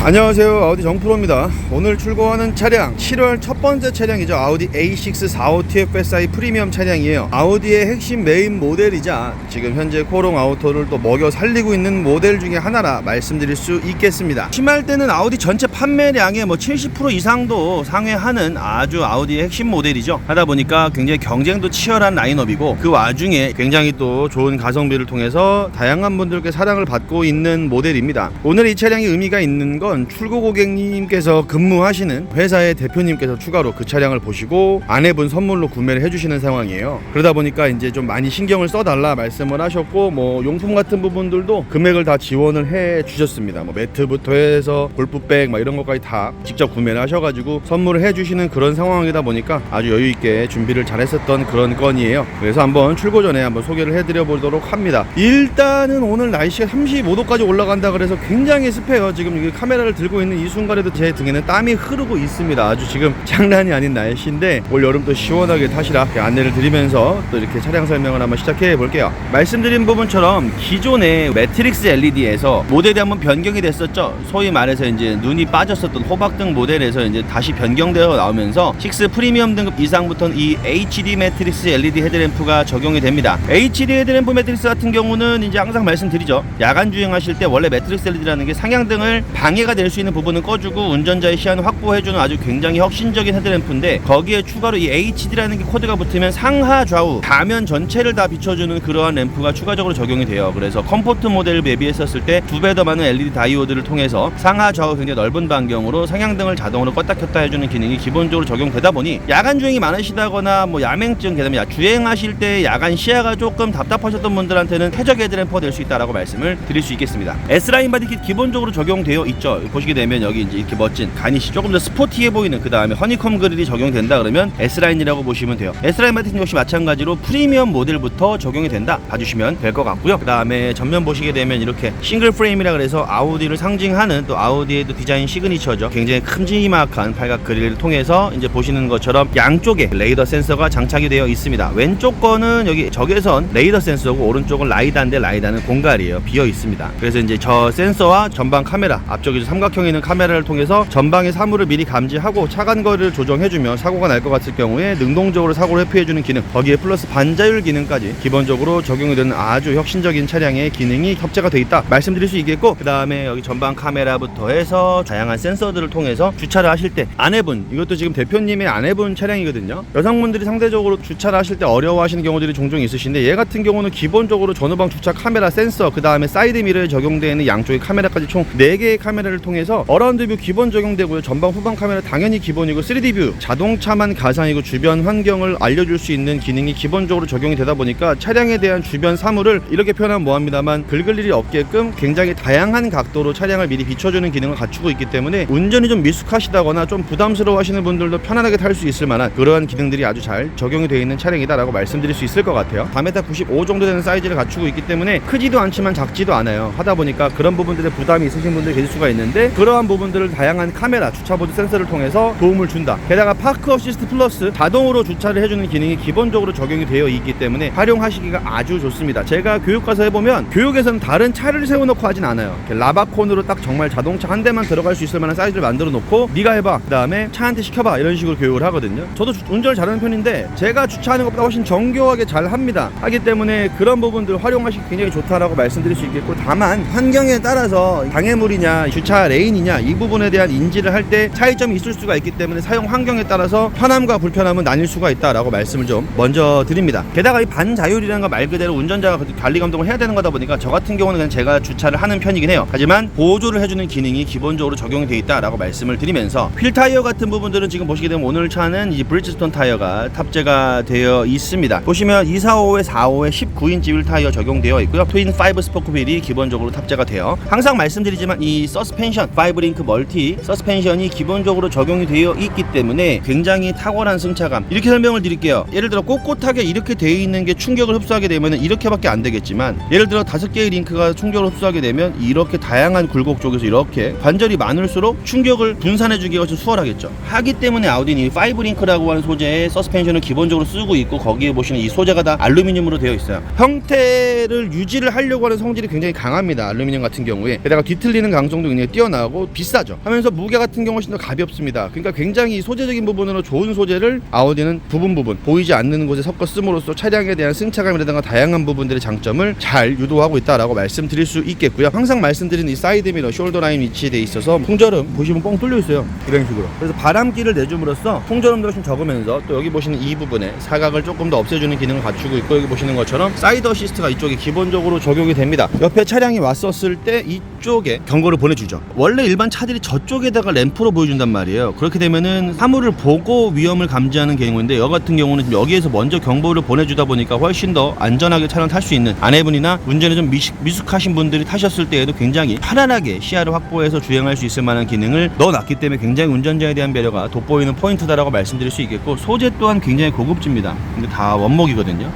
안녕하세요, 아우디 정프로입니다. 오늘 출고하는 차량 7월 첫 번째 차량이죠. 아우디 A6 45 TFSI 프리미엄 차량이에요. 아우디의 핵심 메인 모델이자 지금 현재 코롱 아우터를 또 먹여 살리고 있는 모델 중에 하나라 말씀드릴 수 있겠습니다. 심할 때는 아우디 전체 판매량의 70% 이상도 상회하는 아주 아우디의 핵심 모델이죠. 하다 보니까 굉장히 경쟁도 치열한 라인업이고, 그 와중에 굉장히 또 좋은 가성비를 통해서 다양한 분들께 사랑을 받고 있는 모델입니다. 오늘 이 차량이 의미가 있는 건 출고 고객님께서 근무하시는 회사의 대표님께서 추가로 그 차량을 보시고 아내분 선물로 구매를 해주시는 상황이에요. 그러다 보니까 이제 좀 많이 신경을 써달라 말씀을 하셨고, 용품 같은 부분들도 금액을 다 지원을 해 주셨습니다. 매트부터 해서 골프백 이런 것까지 다 직접 구매를 하셔가지고 선물을 해주시는 그런 상황이다 보니까 아주 여유있게 준비를 잘 했었던 그런 건이에요. 그래서 한번 출고 전에 한번 소개를 해드려 보도록 합니다. 일단은 오늘 날씨가 35도까지 올라간다 그래서 굉장히 습해요. 지금 이 카메라를 들고 있는 이 순간에도 제 등에는 땀이 흐르고 있습니다. 아주 지금 장난이 아닌 날씨인데 올 여름 또 시원하게 타시라 안내를 드리면서 또 이렇게 차량 설명을 한번 시작해 볼게요. 말씀드린 부분처럼 기존의 매트릭스 LED에서 모델이 한번 변경이 됐었죠. 소위 말해서 이제 눈이 빠졌었던 호박등 모델에서 이제 다시 변경되어 나오면서 6 프리미엄 등급 이상부터는 이 HD 매트릭스 LED 헤드램프가 적용이 됩니다. HD 헤드램프 매트릭스 같은 경우는 이제 항상 말씀드리죠. 야간 주행하실 때 원래 매트릭스 LED라는 게 상향등을 방해가 될 수 있는 부분은 꺼주고 운전자의 시야는 확보해주는 아주 굉장히 혁신적인 헤드램프인데, 거기에 추가로 이 HD라는 게 코드가 붙으면 상하 좌우 가면 전체를 다 비춰주는 그러한 램프가 추가적으로 적용이 돼요. 그래서 컴포트 모델을 매비했었을 때 2배 더 많은 LED 다이오드를 통해서 상하 좌우 굉장히 넓은 반경으로 상향등을 자동으로 껐다 켰다 해주는 기능이 기본적으로 적용되다 보니 야간 주행이 많으시다거나 야맹증, 그다음에 주행하실 때 야간 시야가 조금 답답하셨던 분들한테는 최적 헤드램프가 될 수 있다라고 말씀을 드릴 수 있겠습니다. S라인 바디킷 기본적으로 적용되어 있죠. 보시게 되면 여기 이제 이렇게 멋진 가니시 조금 더 스포티해 보이는, 그 다음에 허니콤 그릴이 적용된다 그러면 S라인이라고 보시면 돼요. S라인 바디킷 역시 마찬가지로 프리미엄 모델부터 적용이 된다 봐주시면 될 것 같고요. 그 다음에 전면 보시게 되면 이렇게 싱글 프레임이라 그래서 아우디를 상징하는 또 아우디의 또 디자인 시그니처죠. 굉장히 큼지막한 팔각 그릴을 통해서 이제 보시는 것처럼 양쪽에 레이더 센서가 장착이 되어 있습니다. 왼쪽 거는 여기 적외선 레이더 센서고, 오른쪽은 라이다인데 라이다는 공갈이에요. 비어 있습니다. 그래서 이제 저 센서와 전방 카메라, 앞쪽에 삼각형에 있는 카메라를 통해서 전방의 사물을 미리 감지하고 차간 거리를 조정해주면 사고가 날 것 같을 경우에 능동적으로 사고를 회피해주는 기능, 거기에 플러스 반자율 기능까지 기본적으로 적용이 되는 아주 혁신적인 차량의 기능이 탑재가 되어 있다 말씀드릴 수 있겠고, 그 다음에 여기 전방 카메라부터 해서 다양한 센서들을 통해서 주차를 하실 때 아내분, 이것도 지금 대표님의 아내분 차량이거든요. 여성분들이 상대적으로 주차를 하실 때 어려워하시는 경우들이 종종 있으신데, 얘 같은 경우는 기본적으로 전후방 주차 카메라 센서, 그 다음에 사이드 미러에 적용되어 있는 양쪽의 카메라까지 총 4개의 카메라를 통해서 어라운드 뷰 기본 적용되고요. 전방 후방 카메라 당연히 기본이고, 3D 뷰 자동차만 가상이고 주변 환경을 알려줄 수 있는 기능이 기본적으로 적용이 되다 보니까 차량에 대한 주변 사물을 이렇게 표현하면 뭐합니다만 긁을 일이 없게끔 굉장히 다양한 각도로 차량을 미리 비춰주는 기능을 갖추고 있기 때문에 운전이 좀 미숙하시다거나 좀 부담스러워 하시는 분들도 편안하게 탈 수 있을 만한 그러한 기능들이 아주 잘 적용이 되어 있는 차량이다 라고 말씀드릴 수 있을 것 같아요. 4m 95 정도 되는 사이즈를 갖추고 있기 때문에 크지도 않지만 작지도 않아요. 하다 보니까 그런 부분들에 부담이 있으신 분들이 계실 수가 있는데, 그러한 부분들을 다양한 카메라, 주차보드 센서를 통해서 도움을 준다. 게다가 파크 어시스트 플러스 자동으로 주차를 해주는 기능이 기본적으로 적용이 되어 있기 때문에 활용하시기가 아주 좋습니다. 제가 교육 가서 해보면 교육에서는 다른 차를 세워놓고 하진 않아요. 라바콘으로 딱 정말 자동차 한 대만 들어갈 수 있을 만한 사이즈를 만들어 놓고 네가 해봐, 그 다음에 차한테 시켜봐, 이런 식으로 교육을 하거든요. 저도 운전을 잘하는 편인데 제가 주차하는 것보다 훨씬 정교하게 잘 합니다. 하기 때문에 그런 부분들을 활용하시기 굉장히 좋다라고 말씀드릴 수 있겠고, 다만 환경에 따라서 장애물이냐 주차 레인이냐 이 부분에 대한 인지를 할 때 차이점이 있을 수가 있기 때문에 사용 환경에 따라서 편함과 불편함은 나뉠 수가 있다라고 말씀을 좀 먼저 드립니다. 게다가 이 반자율이라는 거 말 그대로 운전자가 관리 감독을 해야 되는 거다 보니까 저 같은 경우는 그냥 제가 주차를 하는 편이긴 해요. 하지만 보조를 해주는 기능이 기본적으로 적용이 되어 있다라고 말씀을 드리면서, 휠 타이어 같은 부분들은 지금 보시게 되면 오늘 차는 이 브리지스톤 타이어가 탑재가 되어 있습니다. 보시면 245에 45에 19인치 휠 타이어 적용되어 있고요. 트윈 5 스포크 휠이 기본적으로 탑재가 돼요. 항상 말씀드리지만 이 서스펜션 5링크 멀티 서스펜션이 기본적으로 적용이 되어 있기 때문에 굉장히 탁월한 승차감, 이렇게 설명을 드릴게요. 예를 들어 꼿꼿하게 이렇게 되어 있는 게 충격을 흡수하게 되면 이렇게밖에 안 되겠지만, 예를 들어 5개의 링크가 충격을 흡수하게 되면 이렇게 다양한 굴곡 쪽에서 이렇게 관절이 많을수록 충격을 분산해주기가 훨씬 수월하겠죠. 하기 때문에 아우디는 이 5링크라고 하는 소재의 서스펜션을 기본적으로 쓰고 있고, 거기에 보시는 이 소재가 다 알루미늄으로 되어 있어요. 형태를 유지를 하려고 하는 성질이 굉장히 강합니다. 알루미늄 같은 경우에. 게다가 뒤틀리는 강성도 굉장히 뛰어나고 비싸죠. 하면서 무게 같은 경우 훨씬 더 가볍습니다. 그러니까 굉장히 소재적인 부분으로 좋은 소재를 아우디는 부분 보이지 않는 곳에 섞어 씀으로써 차량에 대한 승차감이라든가 다양한 부분들의 장점을 잘 유도하고 있다라고 말씀드릴 수 있겠고요. 항상 말씀드리는 이 사이드 미러 숄더 라인 위치에 있어서 풍절음 보시면 뻥 뚫려 있어요. 이런 식으로. 그래서 바람기를 내줌으로써 풍절음도 좀 적으면서 또 여기 보시는 이 부분에 사각을 조금 더 없애주는 기능을 갖추고 있고, 여기 보시는 것처럼 사이드 어시스트가 이쪽에 기본적으로 적용이 됩니다. 옆에 차량이 왔었을 때 이쪽에 경고를 보내주죠. 원래 일반 차들이 저쪽에다가 램프로 보여준단 말이에요. 그렇게 되면은 사물을 보고 위험을 감지하는 경우인데, 여 같은 경우는 여기에서 먼저 경보를 보내주다 보니까 훨씬 더 안전하게 차량 탈 수 있는, 아내분이나 운전에 좀 미숙하신 분들이 타셨을 때에도 굉장히 편안하게 시야를 확보해서 주행할 수 있을 만한 기능을 넣어놨기 때문에 굉장히 운전자에 대한 배려가 돋보이는 포인트다라고 말씀드릴 수 있겠고, 소재 또한 굉장히 고급집니다. 근데 다 원목이거든요.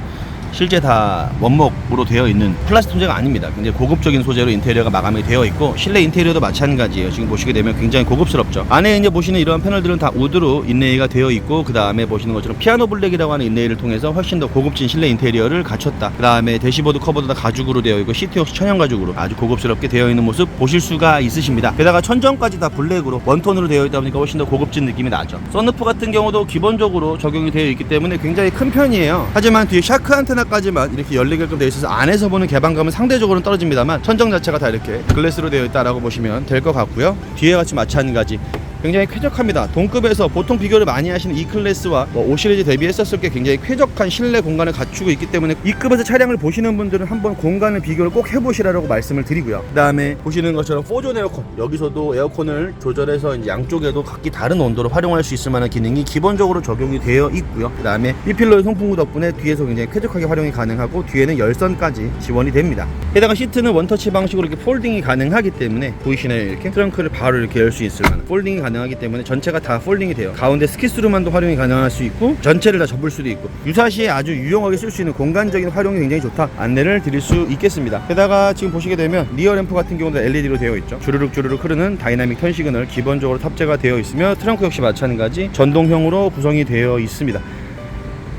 실제 다 원목으로 되어 있는 플라스틱 소재가 아닙니다. 굉장히 고급적인 소재로 인테리어가 마감이 되어 있고, 실내 인테리어도 마찬가지예요. 지금 보시게 되면 굉장히 고급스럽죠. 안에 이제 보시는 이러한 패널들은 다 우드로 인레이가 되어 있고, 그 다음에 보시는 것처럼 피아노 블랙이라고 하는 인레이를 통해서 훨씬 더 고급진 실내 인테리어를 갖췄다. 그 다음에 대시보드 커버도 다 가죽으로 되어 있고, 시트 역시 천연 가죽으로 아주 고급스럽게 되어 있는 모습 보실 수가 있으십니다. 게다가 천정까지 다 블랙으로 원톤으로 되어 있다 보니까 훨씬 더 고급진 느낌이 나죠. 썬루프 같은 경우도 기본적으로 적용이 되어 있기 때문에 굉장히 큰 편이에요. 하지만 뒤에 샤크 안테나 까지만 이렇게 열리게끔 되어 있어서 안에서 보는 개방감은 상대적으로는 떨어집니다만, 천정 자체가 다 이렇게 글래스로 되어 있다라고 보시면 될 것 같고요. 뒤에 같이 마찬가지 굉장히 쾌적합니다. 동급에서 보통 비교를 많이 하시는 E클래스와 5시리즈 대비했었을 때 굉장히 쾌적한 실내 공간을 갖추고 있기 때문에 E급에서 차량을 보시는 분들은 한번 공간을 비교를 꼭 해보시라고 말씀을 드리고요. 그 다음에 보시는 것처럼 4존 에어컨, 여기서도 에어컨을 조절해서 이제 양쪽에도 각기 다른 온도로 활용할 수 있을 만한 기능이 기본적으로 적용이 되어 있고요. 그 다음에 B필러의 송풍구 덕분에 뒤에서 굉장히 쾌적하게 활용이 가능하고, 뒤에는 열선까지 지원이 됩니다. 게다가 시트는 원터치 방식으로 이렇게 폴딩이 가능하기 때문에, 보이시나요? 이렇게 트렁크를 바로 이렇게 열 수 있을 만한 폴딩이 가능하기 때문에 전체가 다 폴딩이 돼요. 가운데 스키스루만도 활용이 가능할 수 있고, 전체를 다 접을 수도 있고, 유사시에 아주 유용하게 쓸 수 있는 공간적인 활용이 굉장히 좋다, 안내를 드릴 수 있겠습니다. 게다가 지금 보시게 되면 리어 램프 같은 경우도 LED로 되어 있죠. 주르륵 흐르는 다이나믹 턴 시그널 기본적으로 탑재가 되어 있으며, 트렁크 역시 마찬가지 전동형으로 구성이 되어 있습니다.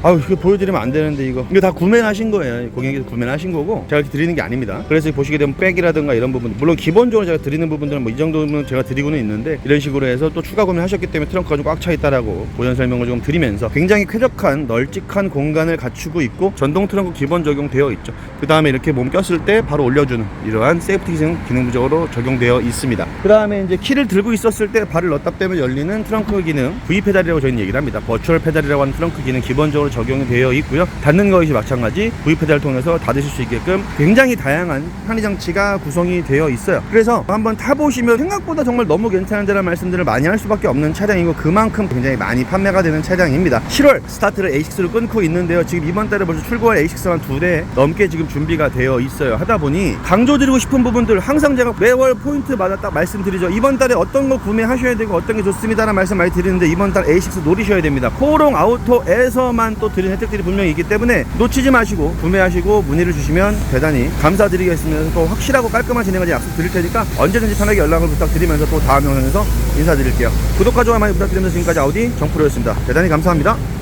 아유, 이거 보여드리면 안 되는데, 이거 다 구매하신 거예요. 고객님께서 구매하신 거고, 제가 드리는 게 아닙니다. 그래서 보시게 되면 백이라든가 이런 부분, 물론 기본적으로 제가 드리는 부분들은 뭐 이 정도는 제가 드리고는 있는데, 이런 식으로 해서 또 추가 구매하셨기 때문에 트렁크가 좀 꽉 차 있다라고 보전 설명을 좀 드리면서, 굉장히 쾌적한 널찍한 공간을 갖추고 있고, 전동 트렁크 기본 적용되어 있죠. 그 다음에 이렇게 몸 꼈을 때 바로 올려주는 이러한 세이프티 기능적으로 적용되어 있습니다. 그 다음에 이제 키를 들고 있었을 때 발을 넣었다 빼면 열리는 트렁크 기능, V 페달이라고 저희는 얘기를 합니다. 버추얼 페달이라고 하는 트렁크 기능 기본적으로 적용이 되어 있고요. 닫는 것이 마찬가지 V 페달을 통해서 닫으실 수 있게끔 굉장히 다양한 편의 장치가 구성이 되어 있어요. 그래서 한번 타보시면 생각보다 정말 너무 괜찮은데라는 말씀들을 많이 할 수밖에 없는 차량이고, 그만큼 굉장히 많이 판매가 되는 차량입니다. 7월 스타트를 A6를 끊고 있는데요. 지금 이번 달에 벌써 출고할 A6만 2대 넘게 지금 준비가 되어 있어요. 하다 보니 강조드리고 싶은 부분들, 항상 제가 매월 포인트마다 딱 말씀드리죠. 이번 달에 어떤 거 구매하셔야 되고 어떤 게 좋습니다라는 말씀 많이 드리는데, 이번 달 A6 노리셔야 됩니다. 코롱 아우토에서만 또 드리는 혜택들이 분명히 있기 때문에 놓치지 마시고 구매하시고 문의를 주시면 대단히 감사드리겠습니다. 또 확실하고 깔끔한 진행까지 약속드릴 테니까 언제든지 편하게 연락을 부탁드리면서 또 다음 영상에서 인사드릴게요. 구독과 좋아요 많이 부탁드리면서 지금까지 아우디 정프로였습니다. 대단히 감사합니다.